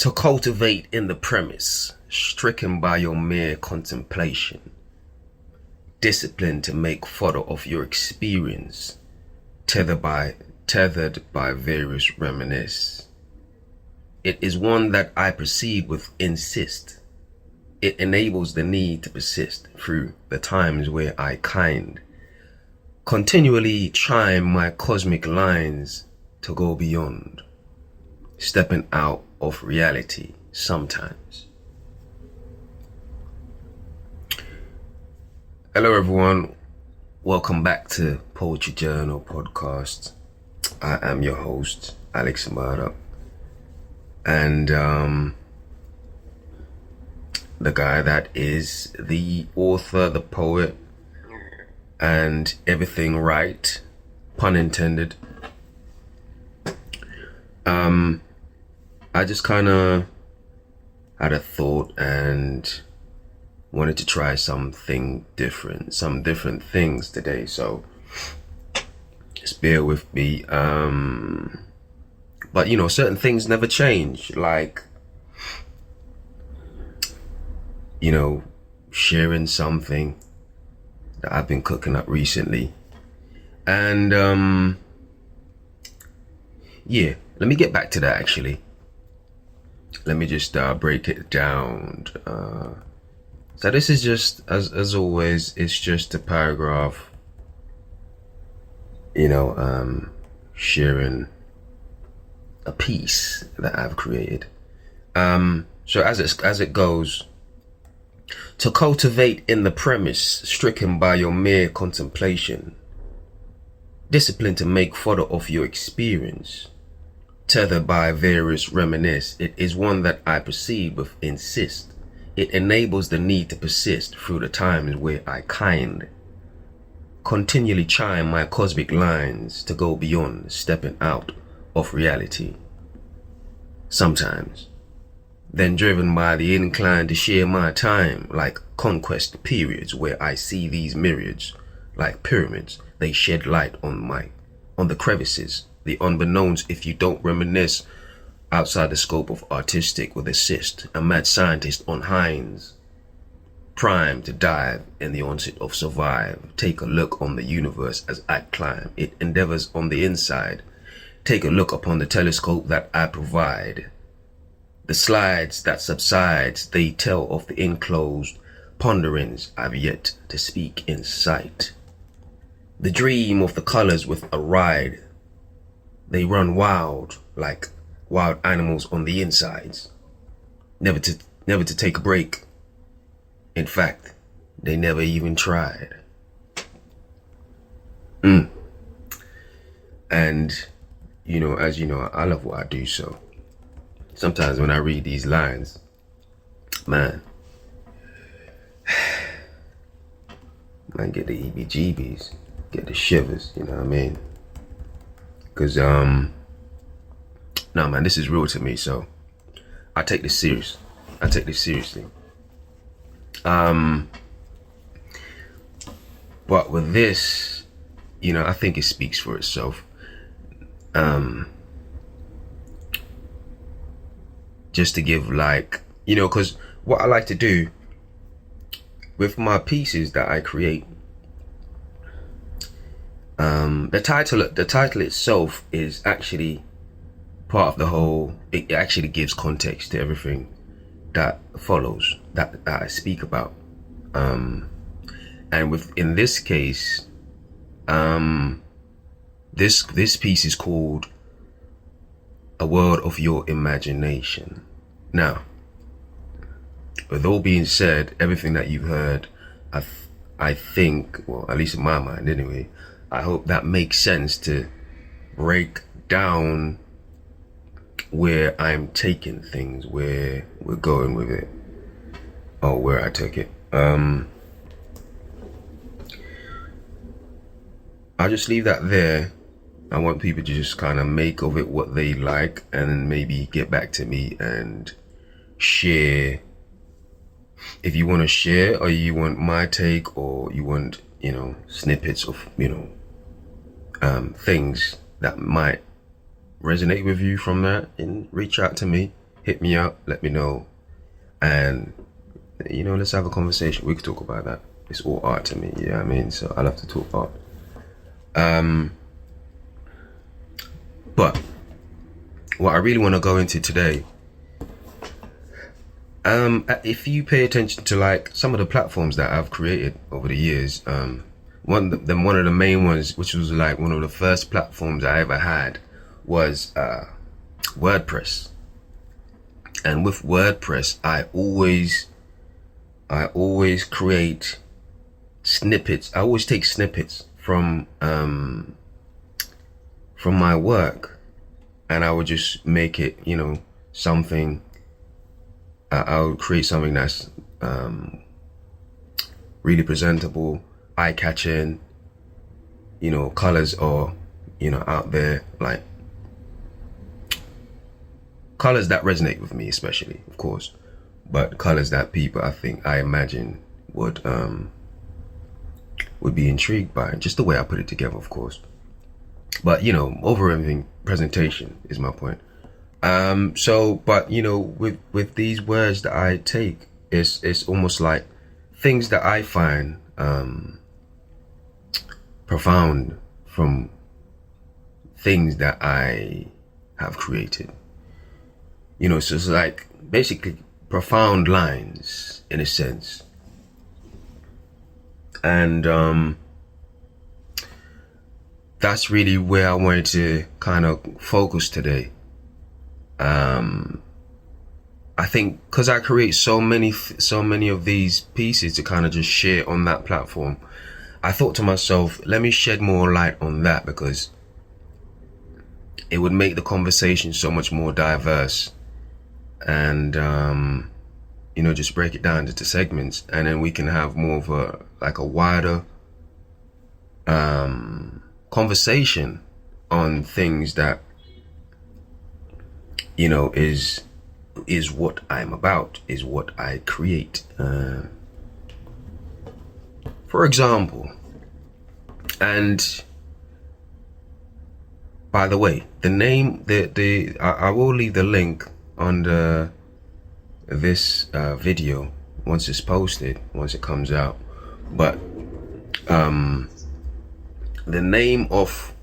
To cultivate in the premise, stricken by your mere contemplation, discipline to make fodder of your experience, tethered by various reminisce. It is one that I proceed with insist. It enables the need to persist through the times where I continually chime my cosmic lines to go beyond, stepping out of reality sometimes. Hello everyone, welcome back to Poetry Journal Podcast. I am your host, Alex Amada, and the guy that is the author, the poet, and everything right, pun intended. I just kind of had a thought and wanted to try some different things today. So just bear with me. But you know, certain things never change. Like, you know, sharing something that I've been cooking up recently. And yeah, let me get back to that actually. Let me just break it down. So this is just, as always, it's just a paragraph, you know, sharing a piece that I've created. So as it goes, to cultivate in the premise, stricken by your mere contemplation, discipline to make fodder of your experience, tethered by various reminisce. It is one that I proceed with insist. It enables the need to persist through the times where I continually chime my cosmic lines to go beyond, stepping out of reality sometimes. Then driven by the incline to share my time, like conquest periods where I see these myriads like pyramids. They shed light on the crevices, the unbeknownst. If you don't reminisce outside the scope of artistic with assist, a mad scientist on hinds, primed to dive in the onset of survive. Take a look on the universe as I climb. It endeavors on the inside. Take a look upon the telescope that I provide. The slides that subsides, they tell of the enclosed ponderings I've yet to speak in sight. The dream of the colors with a ride. They run wild like wild animals on the insides. Never to take a break. In fact, they never even tried. And, you know, as you know, I love what I do, so sometimes when I read these lines, man, get the EBGBs, get the shivers, you know what I mean? Because, nah, man, this is real to me, so I take this serious. I take this seriously. But with this, you know, I think it speaks for itself. Just to give, like, you know, because what I like to do with my pieces that I create, the title itself is actually part of the whole. It actually gives context to everything that follows that I speak about. And in this case, this piece is called A World of Your Imagination. Now, with all being said, everything that you've heard, I think, well, at least in my mind anyway, I hope that makes sense to break down where I'm taking things, where we're going with it, or where I took it. I'll just leave that there. I want people to just kind of make of it what they like, and then maybe get back to me and share. If you want to share, or you want my take, or you want, you know, snippets of, you know, things that might resonate with you from that, and reach out to me, hit me up, let me know, and let's have a conversation. We could talk about that. It's all art to me, you know what I mean? So I love to talk art. But what I really want to go into today, if you pay attention to like some of the platforms that I've created over the years, one of the main ones, which was like one of the first platforms I ever had, was WordPress. And with WordPress, I always create snippets. I always take snippets from my work, and I would just make it, something. I would create something that's really presentable, eye-catching, colors are, out there, like colors that resonate with me, especially, of course, but colors that people, I imagine, would be intrigued by, just the way I put it together, of course. But over everything, presentation is my point. But with these words that I take, it's almost like things that I find profound from things that I have created. So it's like basically profound lines in a sense. And that's really where I wanted to kind of focus today. I think because I create so many of these pieces to kind of just share on that platform, I thought to myself, let me shed more light on that, because it would make the conversation so much more diverse, and just break it down into segments, and then we can have more of a wider conversation on things that is what I'm about, is what I create. For example, and by the way, the name, I will leave the link under this video once it's posted, once it comes out. But the name of,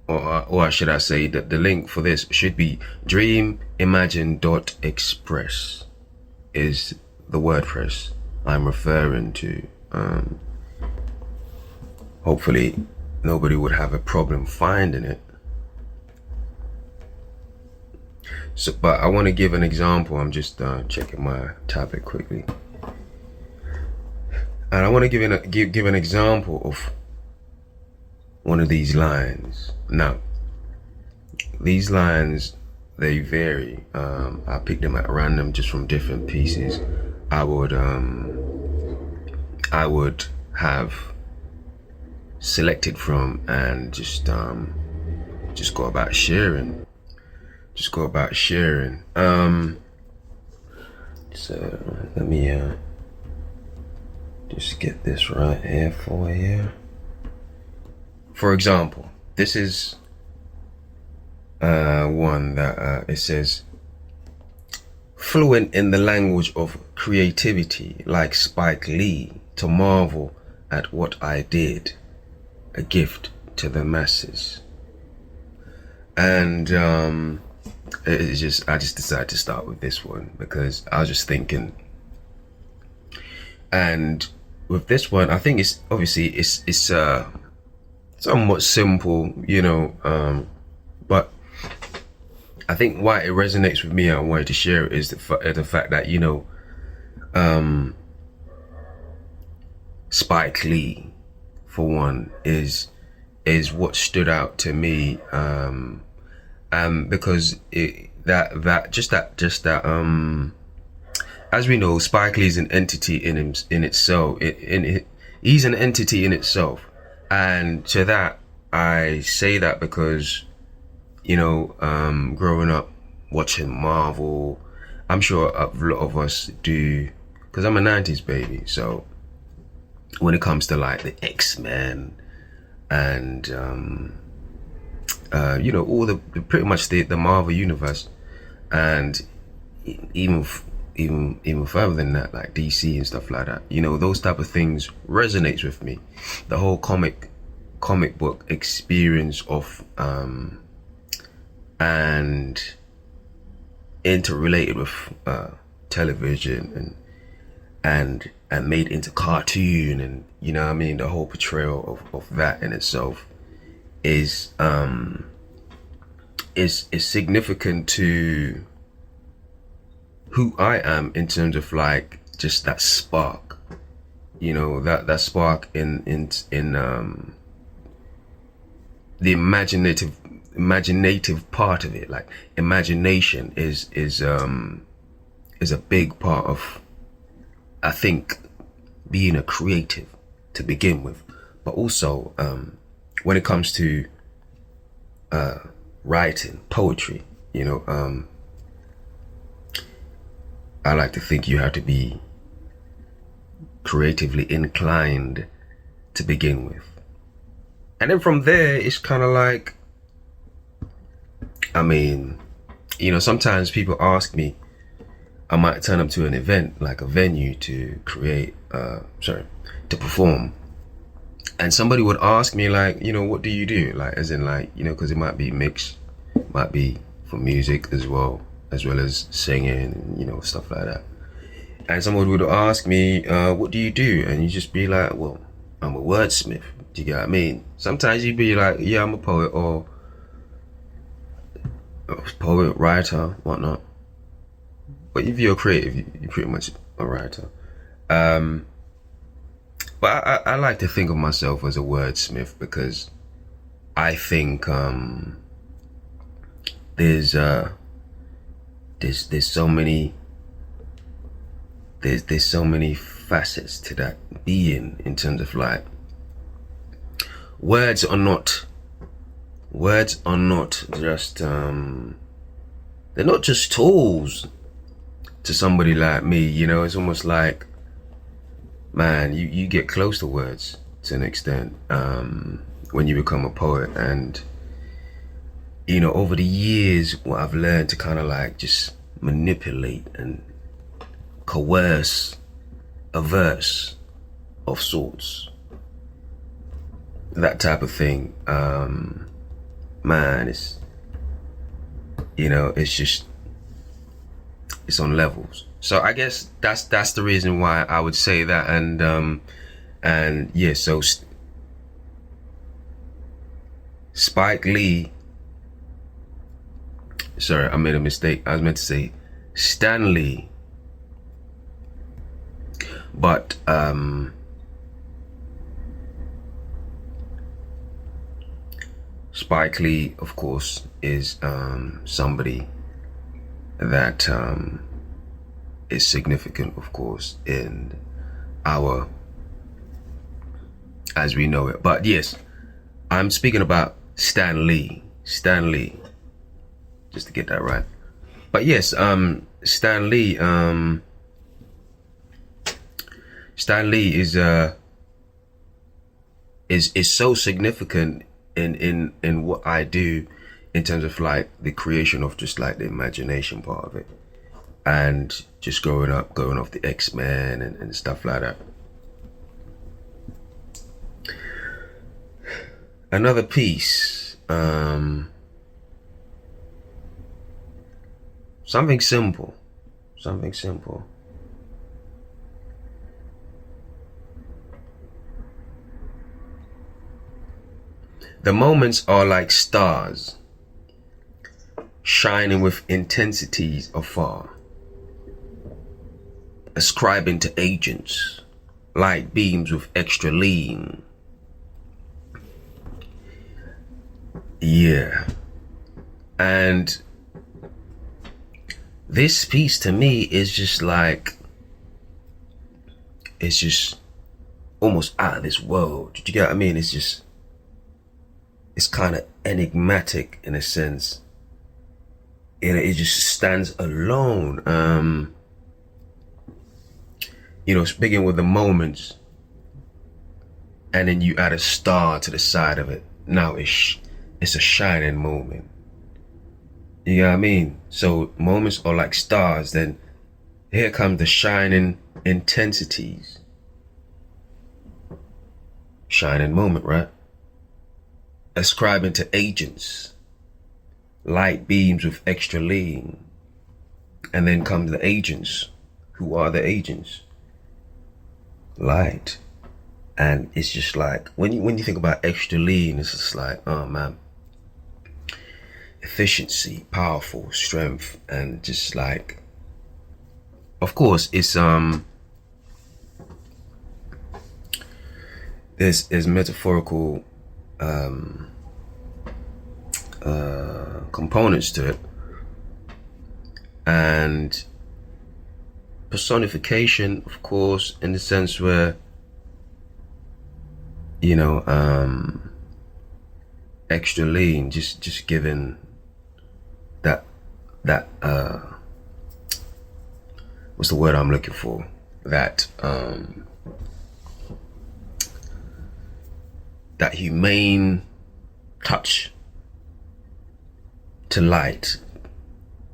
or should I say that the link for this should be dreamimagine.express is the WordPress I'm referring to. Hopefully nobody would have a problem finding it. So, but I want to give an example. I'm just checking my tablet quickly, and I want to give an example of one of these lines. Now, these lines, they vary. I picked them at random, just from different pieces I would have selected from, and just go about sharing. So let me just get this right here for you. For example, this is one that it says, fluent in the language of creativity, like Spike Lee, to marvel at what I did, a gift to the masses. And I just decided to start with this one because I was just thinking, and with this one, I think it's obviously it's somewhat simple, but I think why it resonates with me and I wanted to share it is the fact that Spike Lee, for one, is what stood out to me, because as we know, Spike Lee is an entity in itself. He's an entity in itself, and to that I say that because growing up watching Marvel, I'm sure a lot of us do, because I'm a 90s baby. So when it comes to like the X-Men and all the pretty much the Marvel universe, and even further than that, like DC and stuff like that. You know, those type of things resonates with me. The whole comic book experience of and interrelated with television and made into cartoon, and you know what I mean, the whole portrayal of that in itself is significant to who I am in terms of like just that spark, you know, that spark in the imaginative part of it. Like imagination is a big part of, I think, being a creative to begin with, but also when it comes to writing poetry, you know, I like to think you have to be creatively inclined to begin with, and then from there it's kind of like, I mean, you know, sometimes people ask me, I might turn up to an event, like a venue, to create, to perform. And somebody would ask me like, you know, what do you do? Like, as in like, you know, cause it might be mixed, might be for music as well as singing, and, you know, stuff like that. And someone would ask me, what do you do? And you just be like, well, I'm a wordsmith. Do you get what I mean? Sometimes you'd be like, yeah, I'm a poet, or poet, writer, whatnot. But if you're creative, you're pretty much a writer. But I like to think of myself as a wordsmith, because I think there's so many facets to that being, in terms of like, words are not just they're not just tools to somebody like me, you know. It's almost like, man, you get close to words to an extent when you become a poet. And you know, over the years, what I've learned to kind of like just manipulate and coerce a verse of sorts, that type of thing, man, it's, you know, it's just, it's on levels. So I guess that's the reason why I would say that. And yeah, so Spike Lee, sorry, I made a mistake. I was meant to say Stan Lee, but Spike Lee, of course, is somebody that is significant, of course, in our, as we know it. But yes, I'm speaking about Stan Lee, just to get that right. But yes, Stan Lee is so significant in what I do, in terms of like the creation of just like the imagination part of it, and just going off the X-Men and stuff like that. Another piece, something simple. The moments are like stars, shining with intensities afar, ascribing to agents, light beams with extra lean. Yeah. And this piece to me is just like, it's just almost out of this world. Do you get what I mean? It's just, it's kind of enigmatic in a sense. It just stands alone. You know, speaking with the moments, and then you add a star to the side of it. Now it's a shining moment. You know what I mean? So moments are like stars. Then here come the shining intensities. Shining moment, right? Ascribing to agents. Light beams with extra lean. And then come the agents. Who are the agents? Light. And it's just like, when you think about extra lean, it's just like, oh man. Efficiency, powerful, strength, and just like, of course, it's there's metaphorical components to it, and personification, of course, in the sense where, you know, extra lean, just given that what's the word I'm looking for? That that humane touch to light,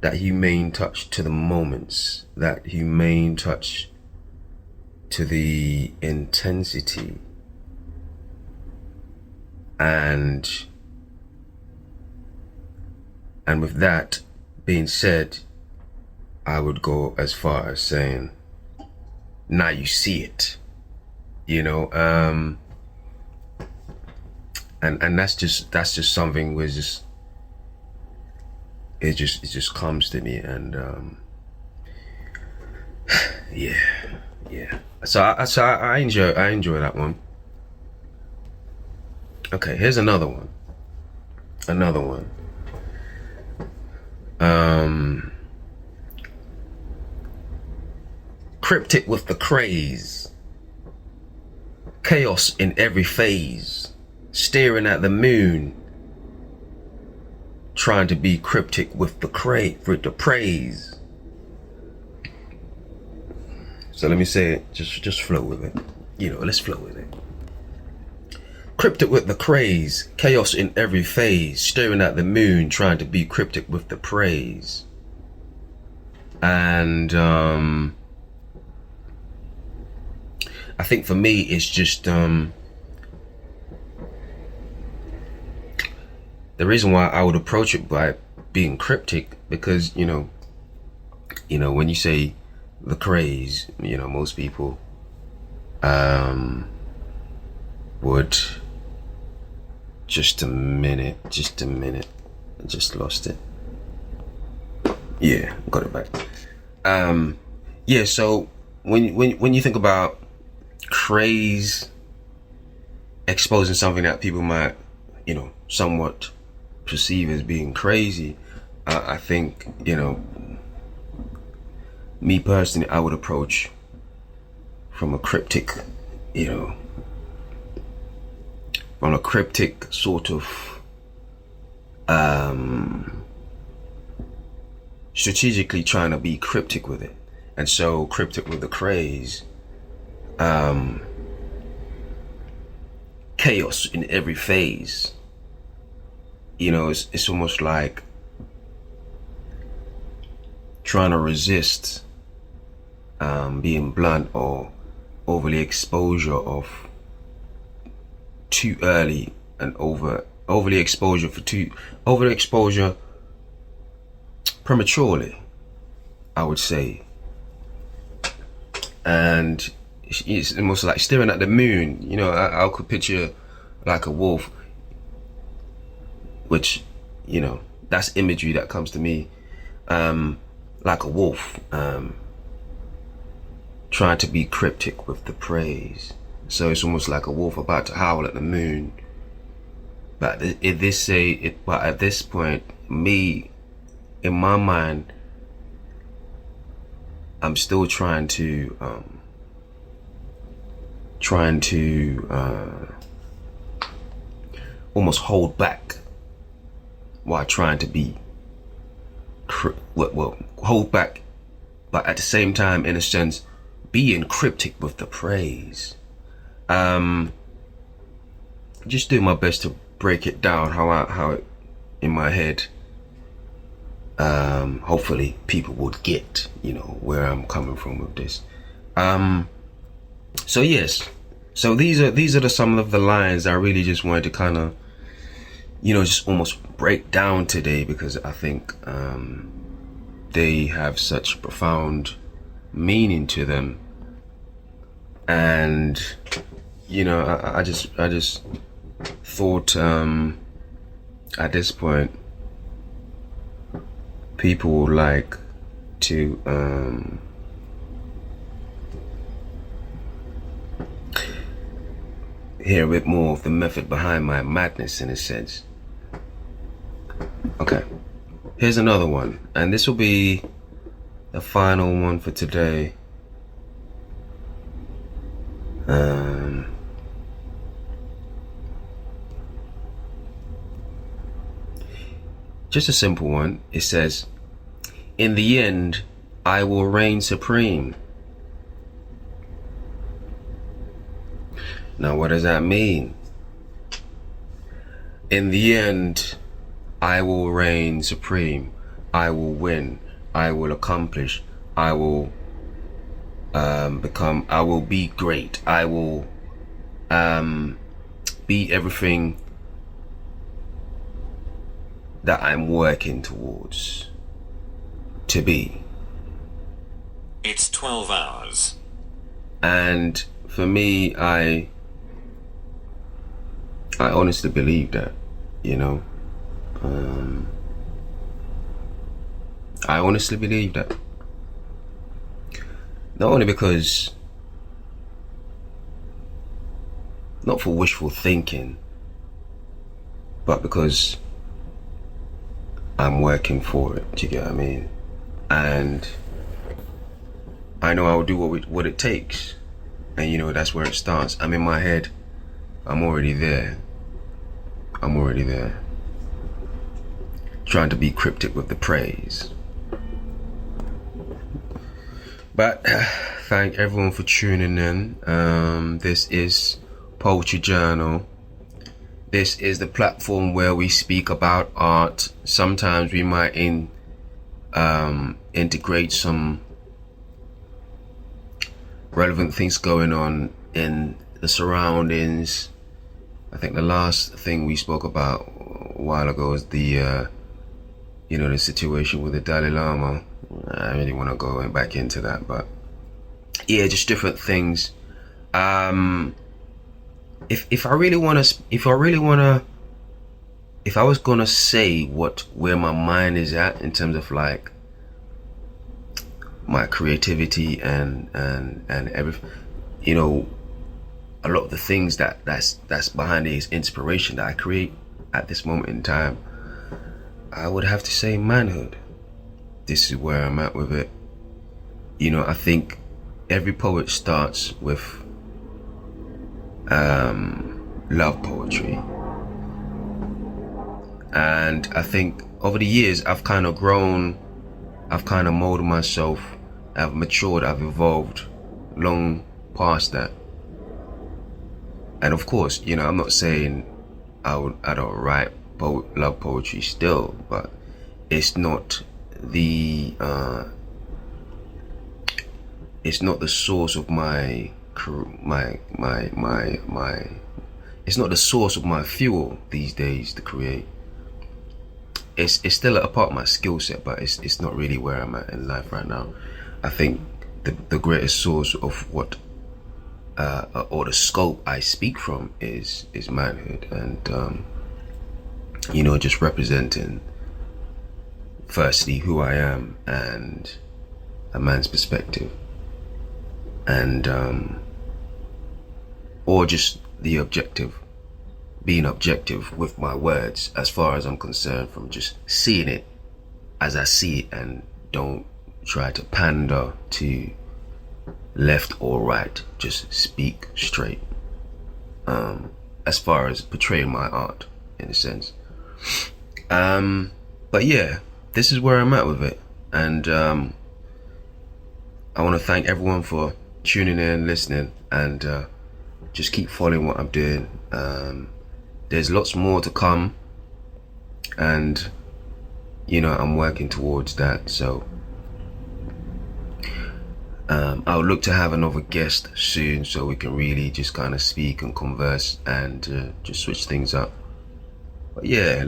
that humane touch to the moments, that humane touch to the intensity. And with that being said, I would go as far as saying, now you see it, you know, and that's just something where it just comes to me, and yeah. So I enjoy that one. Okay, here's another one. Cryptic with the craze. Chaos in every phase. Staring at the moon. Trying to be cryptic with the praise. So let me say it, just flow with it. You know, let's flow with it. Cryptic with the craze, chaos in every phase, staring at the moon, trying to be cryptic with the praise. And I think for me, it's just the reason why I would approach it by being cryptic, because you know, when you say the craze, you know, most people would just a minute, I just lost it. Yeah, got it back. Yeah, so when you think about craze, exposing something that people might, you know, somewhat perceive as being crazy, I think, you know, me personally, I would approach from a cryptic, you know, from a cryptic sort of strategically trying to be cryptic with it. And so cryptic with the craze, chaos in every phase. You know, it's almost like trying to resist being blunt or overly exposure of too early and overly exposure prematurely, I would say. And it's almost like staring at the moon. You know, I could picture like a wolf, which, you know, that's imagery that comes to me, like a wolf trying to be cryptic with the praise. So it's almost like a wolf about to howl at the moon. But at this point, me, in my mind, I'm still trying to almost hold back while trying to be hold back, but at the same time, in a sense, being cryptic with the praise. Just do my best to break it down how it in my head hopefully people would get, where I'm coming from with this. So yes, so these are some of the lines I really just wanted to kind of, just almost break down today, because I think they have such profound meaning to them. And I just thought at this point people would like to hear a bit more of the method behind my madness, in a sense. Okay, here's another one, and this will be the final one for today. Just a simple one. It says, "In the end, I will reign supreme." Now, what does that mean? In the end, I will reign supreme. I will win. I will accomplish. I will I will be great. I will be everything that I'm working towards to be. It's 12 hours. And for me, I honestly believe that, I honestly believe that. Not only because, not for wishful thinking, but because I'm working for it. Do you get what I mean? And I know I'll do what it takes. And that's where it starts. I'm in my head. I'm already there. Trying to be cryptic with the praise. But thank everyone for tuning in. This is Poetry Journal. This is the platform where we speak about art. Sometimes we might integrate some relevant things going on in the surroundings. I think the last thing we spoke about a while ago was the the situation with the Dalai Lama. I really want to go back into that, but yeah, just different things. If I was gonna say where my mind is at in terms of like my creativity and everything, a lot of the things that's behind it is inspiration that I create at this moment in time. I would have to say manhood. This is where I'm at with it. I think every poet starts with love poetry. And I think over the years I've kind of grown, I've kind of molded myself, I've matured, I've evolved long past that. And of course, I'm not saying I don't write love poetry still, but it's not the source of my it's not the source of my fuel these days to create. It's still a part of my skill set, but it's not really where I'm at in life right now. I think the greatest source of what or the scope I speak from is manhood, and just representing firstly who I am and a man's perspective, and or just the objective, being objective with my words as far as I'm concerned, from just seeing it as I see it, and don't try to pander to left or right, just speak straight, as far as portraying my art in a sense. But yeah, this is where I'm at with it, and I want to thank everyone for tuning in, listening, and just keep following what I'm doing. There's lots more to come, and you know, I'm working towards that. So I'll look to have another guest soon, so we can really just kind of speak and converse and just switch things up. But yeah,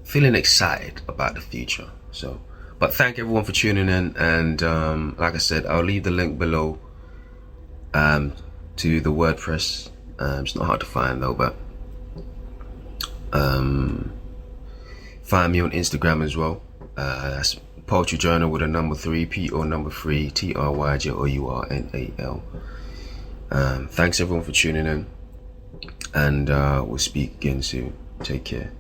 feeling excited about the future. So, but thank everyone for tuning in, and like I said, I'll leave the link below to the WordPress. It's not hard to find though, but find me on Instagram as well. That's Poetry Journal with a number 3, P-O number 3, TRYJOURNAL. Thanks everyone for tuning in, and we'll speak again soon. Take care.